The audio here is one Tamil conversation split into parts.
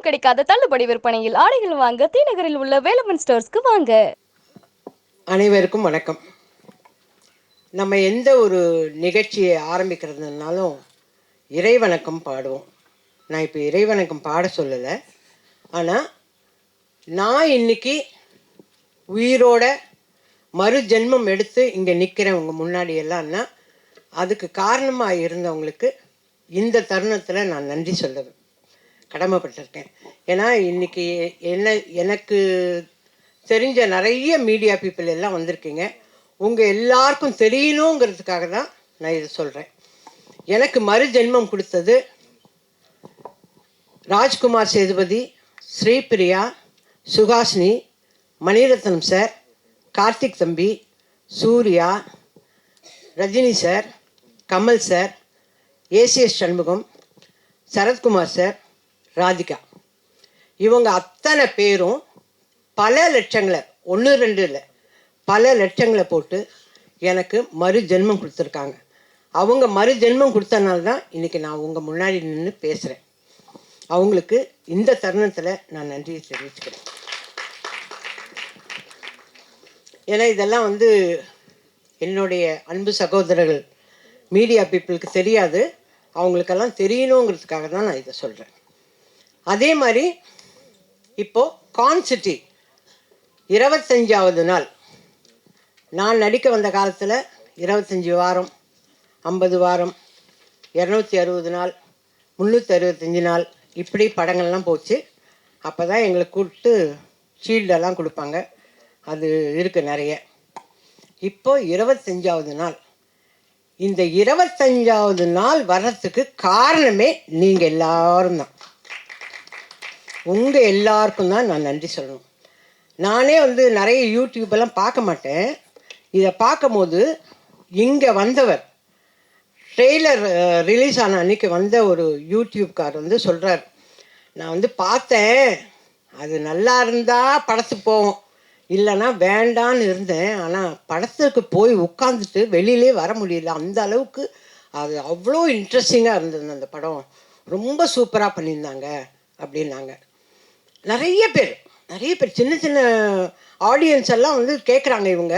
எங்கும் கிடைக்காத தள்ளுபடி விற்பனையில் ஆடைகள் வாங்க தீநகரில் உள்ள வேலவன் ஸ்டோர்ஸ்க்கு வாங்க. அனைவருக்கும் வணக்கம். நம்ம எந்த ஒரு நிகழ்ச்சியை ஆரம்பிக்கிறதுனாலும் இறைவணக்கம் பாடுவோம். நான் இப்போ இறைவணக்கம் பாட சொல்லலை, ஆனால் நான் இன்னைக்கு உயிரோட மறு ஜென்மம் எடுத்து இங்கே நிற்கிறேன் உங்கள் முன்னாடி எல்லாம்னா அதுக்கு காரணமாக இருந்தவங்களுக்கு இந்த தருணத்தில் நான் நன்றி சொல்ல கடமைப்பட்டிருக்கேன். ஏன்னா இன்னைக்கு எனக்கு தெரிஞ்ச நிறைய மீடியா பீப்புள் எல்லாம் வந்திருக்கீங்க. உங்கள் எல்லாருக்கும் தெரியணுங்கிறதுக்காக தான் நான் இதை சொல்கிறேன். எனக்கு மறு ஜென்மம் கொடுத்தது ராஜ்குமார் சேதுபதி, ஸ்ரீபிரியா, சுகாசினி, மணிரத்னம் சார், கார்த்திக் தம்பி, Suriya, Rajini sir, Kamal sir, ACS Shanmugam, Sarathkumar sir, Radhika. இவங்க அத்தனை பேரும் பல லட்சங்களை, 1-2 இல்லை, பல லட்சங்களை போட்டு எனக்கு மறு ஜென்மம் கொடுத்துருக்காங்க. அவங்க மறு ஜென்மம் கொடுத்தனால தான் இன்றைக்கி நான் உங்கள் முன்னாடி நின்று பேசுகிறேன். அவங்களுக்கு இந்த தருணத்தில் நான் நன்றியை தெரிவிச்சுக்கிறேன். ஏன்னா இதெல்லாம் என்னுடைய அன்பு சகோதரர்கள் மீடியா பீப்புளுக்கு தெரியாது, அவங்களுக்கெல்லாம் தெரியணுங்கிறதுக்காக தான் நான் இதை சொல்கிறேன். அதே மாதிரி இப்போது கான்சிட்டி 25வது நாள். நான் நடிக்க வந்த காலத்தில் 25 வாரம், 50 வாரம், 260 நாள், 365 நாள் இப்படி படங்கள்லாம் போச்சு. அப்போ தான் எங்களை கூப்பிட்டு ஷீல்டெல்லாம் கொடுப்பாங்க. அது இருக்குது நிறைய. இப்போ 25வது நாள். இந்த 25வது நாள் வர்றதுக்கு காரணமே நீங்கள் எல்லாரும் தான். உங்கள் எல்லாருக்கும் தான் நான் நன்றி சொல்லணும். நானே நிறைய யூடியூப்பெல்லாம் பார்க்க மாட்டேன். இதை பார்க்கும்போது இங்கே வந்தவர் ட்ரெய்லர் ரிலீஸ் ஆன அன்றைக்கி வந்த ஒரு யூடியூப்கார் சொல்கிறார், நான் பார்த்தேன், அது நல்லா இருந்தால் படத்துக்கு போவோம், இல்லைன்னா வேண்டான்னு இருந்தேன். ஆனால் படத்துக்கு போய் உட்காந்துட்டு வெளியிலே வர முடியல. அந்த அளவுக்கு அது அவ்வளோ இன்ட்ரெஸ்டிங்காக இருந்தது. அந்த படம் ரொம்ப சூப்பராக பண்ணியிருந்தாங்க அப்படின்னாங்க. நிறைய பேர் சின்ன சின்ன ஆடியன்ஸ் எல்லாம் கேட்குறாங்க. இவங்க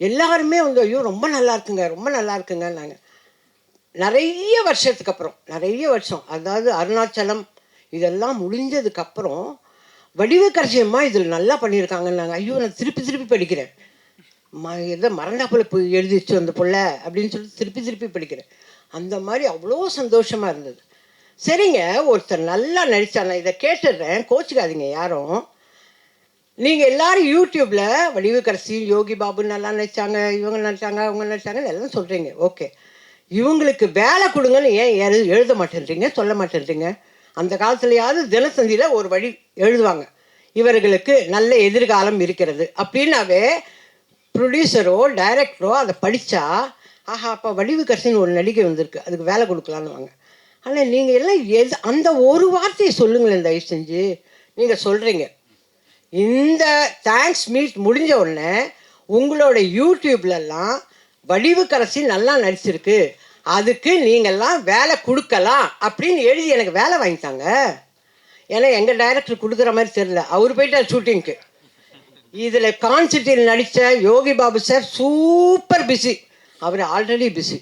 எல்லாருமே ஐயோ ரொம்ப நல்லா இருக்குங்க, ரொம்ப நல்லா இருக்குங்கன்னாங்க. நிறைய வருஷத்துக்கு அப்புறம், நிறைய வருஷம், அதாவது அருணாச்சலம் இதெல்லாம் முடிஞ்சதுக்கப்புறம் வடிவக்கரசியம்மா இதில் நல்லா பண்ணியிருக்காங்கன்னாங்க. ஐயோ நான் திருப்பி படிக்கிறேன். எதோ மறந்தா போல போய் எழுதிச்சு அந்த பிள்ள அப்படின்னு சொல்லிட்டு திருப்பி படிக்கிறேன். அந்த மாதிரி அவ்வளோ சந்தோஷமாக இருந்தது. சரிங்க, ஒருத்தர் நல்லா நடித்தா, நான் இதை கேட்டுடுறேன், கோச்சிக்காதீங்க யாரும். நீங்கள் எல்லோரும் யூடியூப்பில் வடிவக்கரசி, யோகி பாபு நல்லா நடித்தாங்க, இவங்க நடித்தாங்க, அவங்க நடித்தாங்கன்னு எல்லாம் சொல்கிறீங்க. ஓகே, இவங்களுக்கு வேலை கொடுங்கன்னு ஏன் எழுத மாட்டேன்றீங்க, சொல்ல மாட்டேன்றீங்க? அந்த காலத்துலையாவது தினத்தந்தியில் ஒரு வழி எழுதுவாங்க, இவர்களுக்கு நல்ல எதிர்காலம் இருக்கிறது அப்படின்னாவே ப்ரொடியூசரோ டைரக்டரோ அதை படித்தா, ஆஹா அப்போ வடிவக்கரசின்னு ஒரு நடிகை வந்திருக்கு, அதுக்கு வேலை கொடுக்கலான்னு வாங்க. ஆனால் நீங்கள் எல்லாம் அந்த ஒரு வார்த்தையை சொல்லுங்களேன் தயவு செஞ்சு. நீங்கள் சொல்கிறீங்க இந்த தேங்க்ஸ் மீட் முடிஞ்ச உடனே உங்களோட யூடியூப்லலாம் வடிவக்கரசி நல்லா நடிச்சிருக்கு, அதுக்கு நீங்கள்லாம் வேலை கொடுக்கலாம் அப்படின்னு எழுதி எனக்கு வேலை வாங்கித்தாங்க. ஏன்னா எங்கள் டைரக்டர் கொடுக்குற மாதிரி தெரியல, அவர் போயிட்டார் ஷூட்டிங்க்கு. இதில் கான்சிட்டியில் நடித்த Yogi Babu sir super busy, அவர் ஆல்ரெடி பிஸி.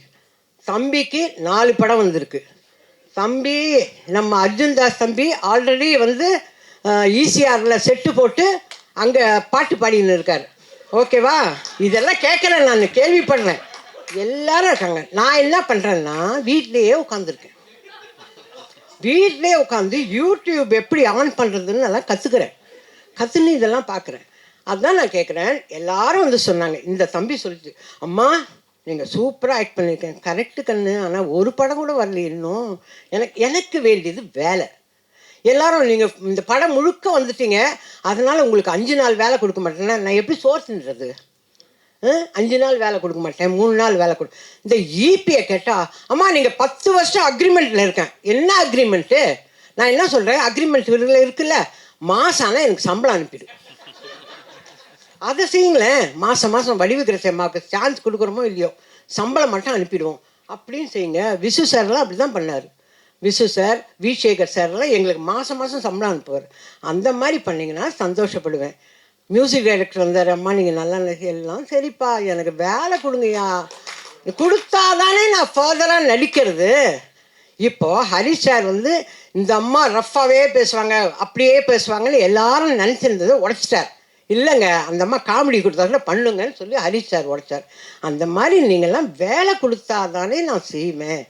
தம்பிக்கு 4 படம் வந்திருக்கு. தம்பி நம்ம அர்ஜுன் தாஸ் தம்பி ஆல்ரெடி ஈசிஆரில் செட்டு போட்டு அங்கே பாட்டு பாடின்னு இருக்கார். ஓகேவா? இதெல்லாம் கேட்குறேன், நான் கேள்விப்படுறேன், எல்லாரும் இருக்காங்க. நான் என்ன பண்ணுறேன்னா வீட்லேயே உட்காந்துருக்கேன். வீட்லேயே உட்காந்து யூடியூப் எப்படி ஆன் பண்ணுறதுன்னு நல்லா கற்றுன்னு இதெல்லாம் பார்க்குறேன். அதுதான் நான் கேட்குறேன். எல்லாரும் சொன்னாங்க, இந்த தம்பி சொல்லிச்சு, அம்மா நீங்கள் சூப்பராக ஆக்ட் பண்ணியிருக்கேன். கரெக்டு கண்ணு, ஆனால் ஒரு படம் கூட வரல இன்னும். எனக்கு வேண்டியது வேலை. எல்லாரும் நீங்கள் இந்த படம் முழுக்க வந்துட்டீங்க, அதனால் உங்களுக்கு 5 நாள் வேலை கொடுக்க மாட்டேன்னா நான் எப்படி சோர்ஸ்ன்றது? 5 நாள் வேலை கொடுக்க மாட்டேன், 3 நாள் வேலை இந்த ஈபியை கேட்டால், அம்மா நீங்கள் 10 வருஷம் அக்ரிமெண்ட்டில் இருக்கேன். என்ன அக்ரிமெண்ட்டு? நான் என்ன சொல்கிறேன், அக்ரிமெண்ட் இருக்குல்ல, மாதம் ஆனால் எனக்கு சம்பளம் அனுப்பிடு. அதை செய்யுங்களேன். மாதம் வடிவக்கரசி அம்மாவுக்கு சான்ஸ் கொடுக்குறோமோ இல்லையோ, சம்பளம் மட்டும் அனுப்பிடுவோம் அப்படின்னு செய்யுங்க. விசு சார்லாம் அப்படி தான் பண்ணார். விசு சார், வி சேகர் சார்லாம் எங்களுக்கு மாதம் மாதம் சம்பளம் அனுப்புவார். அந்த மாதிரி பண்ணிங்கன்னா சந்தோஷப்படுவேன். மியூசிக் டைரக்டர் வந்தார், அம்மா நீங்கள் நல்லா எல்லாம் சரிப்பா, எனக்கு வேலை கொடுங்கய்யா, கொடுத்தா தானே நான் ஃபர்தராக நடிக்கிறது. இப்போது ஹரிஷ் சார் வந்து இந்த அம்மா ரஃப்பாகவே பேசுவாங்க, அப்படியே பேசுவாங்கன்னு எல்லாரும் நினச்சிருந்ததை உடச்சிட்டார். இல்லைங்க, அந்த அம்மா காமெடி கொடுத்தாங்கன்னா பண்ணுங்கன்னு சொல்லி ஹரிஷ் சார் உடைச்சார். அந்த மாதிரி நீங்கள்லாம் வேலை கொடுத்தா தானே நான் செய்வேன்.